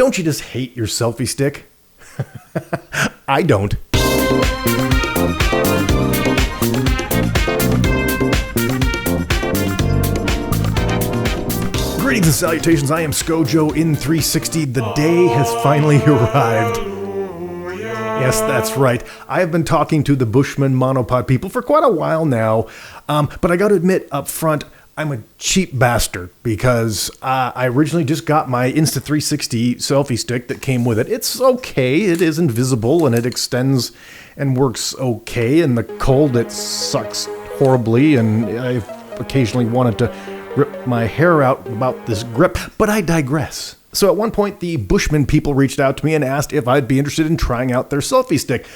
Don't you just hate your selfie stick? I don't. Greetings and salutations, I am ScoJo in 360. The day has finally arrived. Yes, that's right. I have been talking to the Bushman Monopod people for quite a while now, but I got to admit up front, I'm a cheap bastard because I originally just got my Insta360 selfie stick that came with it. It's okay, it is invisible and it extends and works okay. In the cold, it sucks horribly, and I've occasionally wanted to rip my hair out about this grip, but I digress. So at one point, the Bushman people reached out to me and asked if I'd be interested in trying out their selfie stick.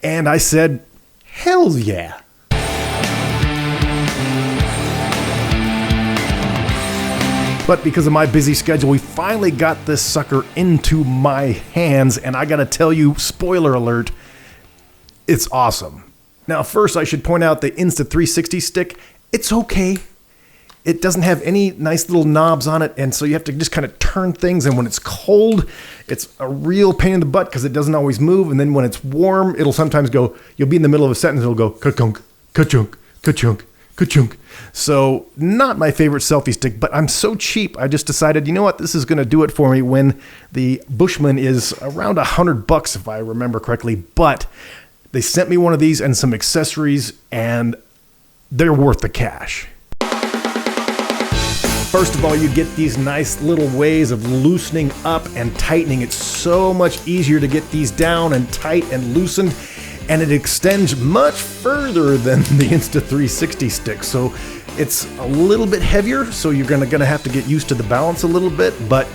And I said, hell yeah. But because of my busy schedule, we finally got this sucker into my hands, and I gotta tell you, spoiler alert, it's awesome. Now first I should point out the Insta360 stick, it's okay. It doesn't have any nice little knobs on it, and so you have to just kind of turn things, and when it's cold, it's a real pain in the butt because it doesn't always move, and then when it's warm, it'll sometimes go, you'll be in the middle of a sentence, it'll go ka-chunk, ka-chunk, ka-chunk, ka-chunk. So not my favorite selfie stick, but I'm so cheap, I just decided, you know what, this is going to do it for me when the Bushman is around $100 if I remember correctly, but they sent me one of these and some accessories, and they're worth the cash. First of all, you get these nice little ways of loosening up and tightening. It's so much easier to get these down and tight and loosened, and it extends much further than the Insta360 stick. So it's a little bit heavier, so you're gonna have to get used to the balance a little bit, but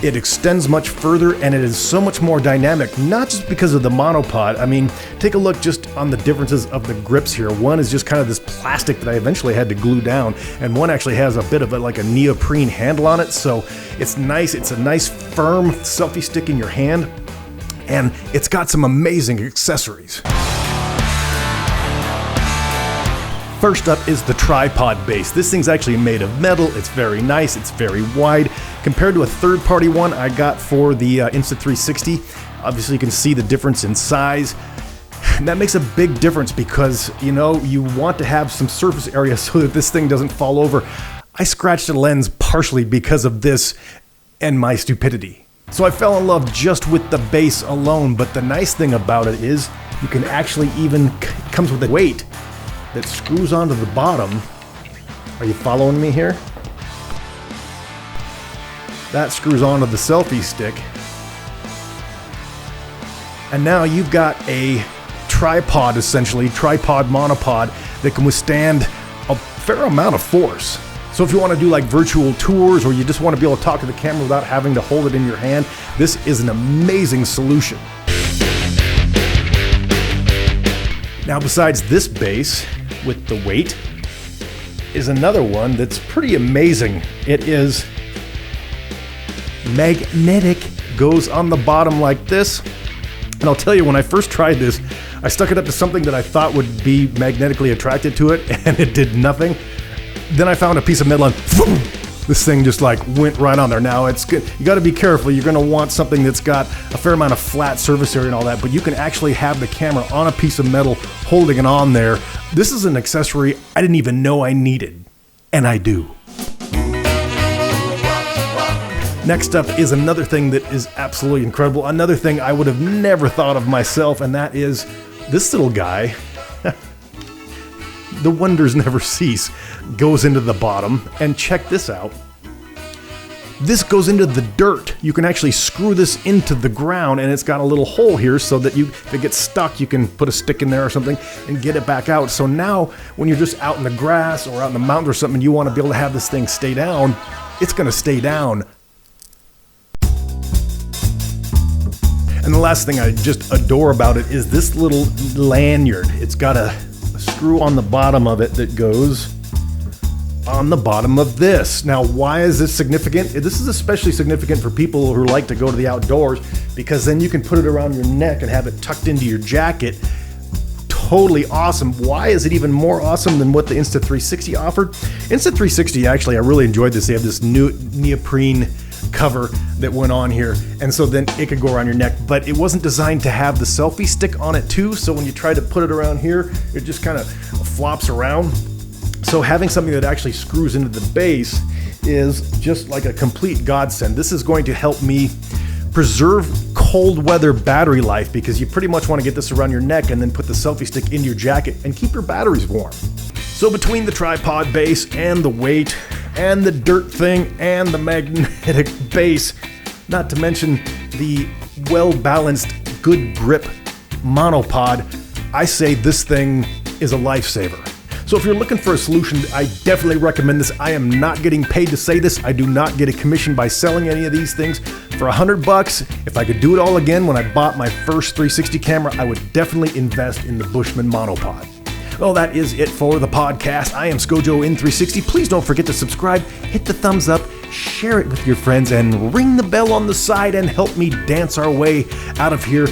it extends much further, and it is so much more dynamic, not just because of the monopod. I mean, take a look just on the differences of the grips here. One is just kind of this plastic that I eventually had to glue down, and one actually has a bit of like a neoprene handle on it, so it's nice. It's a nice firm selfie stick in your hand, and it's got some amazing accessories. First up is the tripod base. This thing's actually made of metal. It's very nice. It's very wide. Compared to a third-party one I got for the Insta360, obviously you can see the difference in size. And that makes a big difference because, you know, you want to have some surface area so that this thing doesn't fall over. I scratched the lens partially because of this and my stupidity. So I fell in love just with the base alone, but the nice thing about it is you can actually even, it comes with a weight that screws onto the bottom. Are you following me here? That screws onto the selfie stick. And now you've got a tripod, essentially, tripod monopod that can withstand a fair amount of force. So if you want to do like virtual tours, or you just want to be able to talk to the camera without having to hold it in your hand, this is an amazing solution. Now besides this base with the weight is another one that's pretty amazing. It is magnetic, goes on the bottom like this. And I'll tell you, when I first tried this, I stuck it up to something that I thought would be magnetically attracted to it, and it did nothing. Then I found a piece of metal and boom, this thing just like went right on there. Now it's good. You got to be careful. You're going to want something that's got a fair amount of flat surface area and all that, but you can actually have the camera on a piece of metal holding it on there. This is an accessory I didn't even know I needed, and I do. Next up is another thing that is absolutely incredible. Another thing I would have never thought of myself, and that is this little guy. The wonders never cease. Goes into the bottom, and check this out. This goes into the dirt. You can actually screw this into the ground, and it's got a little hole here so that if it gets stuck, you can put a stick in there or something and get it back out. So now when you're just out in the grass or out in the mountains or something, you want to be able to have this thing stay down, it's going to stay down. And the last thing I just adore about it is this little lanyard. It's got a screw on the bottom of it that goes on the bottom of this. Now, why is this significant? This is especially significant for people who like to go to the outdoors, because then you can put it around your neck and have it tucked into your jacket. Totally awesome. Why is it even more awesome than what the Insta360 offered? Insta360, actually, I really enjoyed this. They have this new neoprene cover that went on here, and so then it could go around your neck. But it wasn't designed to have the selfie stick on it too, so when you try to put it around here, it just kind of flops around. So having something that actually screws into the base is just like a complete godsend. This is going to help me preserve cold weather battery life, because you pretty much want to get this around your neck and then put the selfie stick into your jacket and keep your batteries warm. So between the tripod base and the weight and the dirt thing and the magnetic base, not to mention the well-balanced, good grip monopod, I say this thing is a lifesaver. So if you're looking for a solution, I definitely recommend this. I am not getting paid to say this. I do not get a commission by selling any of these things. For $100, if I could do it all again when I bought my first 360 camera, I would definitely invest in the Bushman Monopod. Well, that is it for the podcast. I am Scojo in 360. Please don't forget to subscribe, hit the thumbs up, share it with your friends, and ring the bell on the side and help me dance our way out of here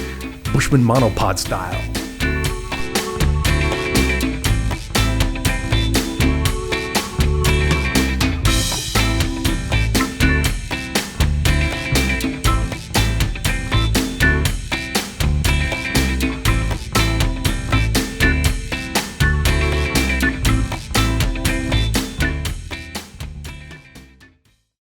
Bushman Monopod style.